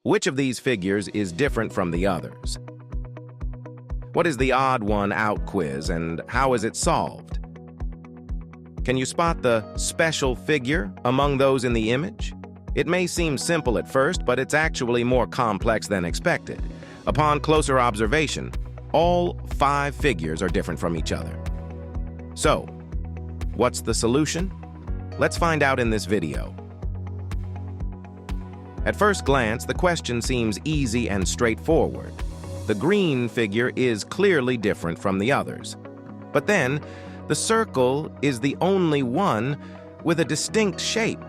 Which of these figures is different from the others? What is the odd one out quiz and how is it solved? Can you spot the special figure among those in the image? It may seem simple at first, but it's actually more complex than expected. Upon closer observation, all 5 figures are different from each other. So, what's the solution? Let's find out in this video. At first glance, the question seems easy and straightforward. The green figure is clearly different from the others. But then, the circle is the only one with a distinct shape,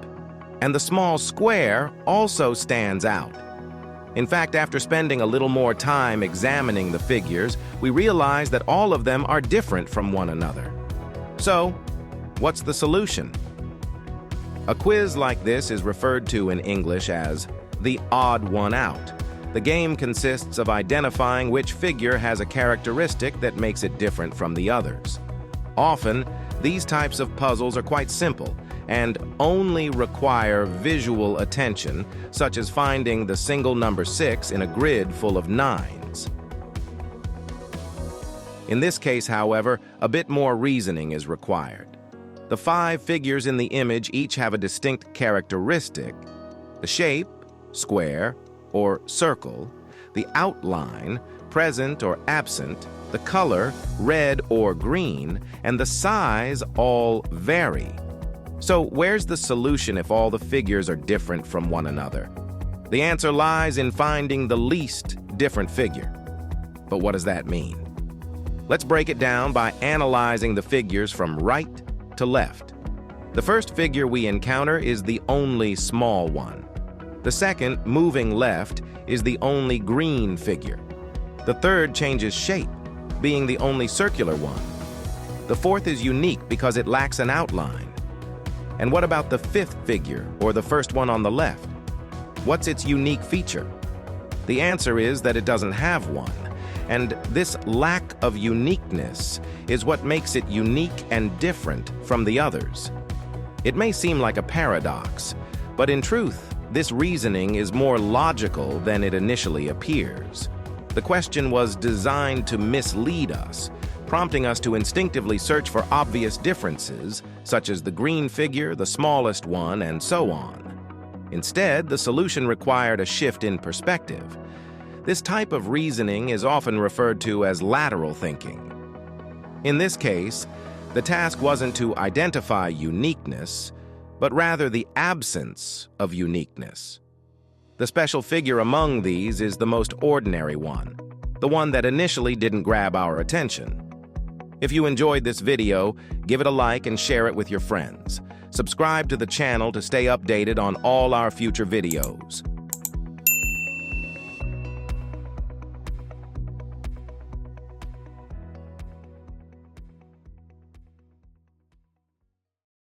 and the small square also stands out. In fact, after spending a little more time examining the figures, we realize that all of them are different from one another. So, what's the solution? A quiz like this is referred to in English as the odd one out. The game consists of identifying which figure has a characteristic that makes it different from the others. Often, these types of puzzles are quite simple and only require visual attention, such as finding the single number 6 in a grid full of 9s. In this case, however, a bit more reasoning is required. The 5 figures in the image each have a distinct characteristic: the shape, square or circle, the outline, present or absent, the color, red or green, and the size all vary. So where's the solution if all the figures are different from one another? The answer lies in finding the least different figure. But what does that mean? Let's break it down by analyzing the figures from right to left. The first figure we encounter is the only small one. The second, moving left, is the only green figure. The third changes shape, being the only circular one. The fourth is unique because it lacks an outline. And what about the fifth figure, or the first one on the left? What's its unique feature? The answer is that it doesn't have one. And this lack of uniqueness is what makes it unique and different from the others. It may seem like a paradox, but in truth, this reasoning is more logical than it initially appears. The question was designed to mislead us, prompting us to instinctively search for obvious differences, such as the green figure, the smallest one, and so on. Instead, the solution required a shift in perspective. This type of reasoning is often referred to as lateral thinking. In this case, the task wasn't to identify uniqueness, but rather the absence of uniqueness. The special figure among these is the most ordinary one, the one that initially didn't grab our attention. If you enjoyed this video, give it a like and share it with your friends. Subscribe to the channel to stay updated on all our future videos.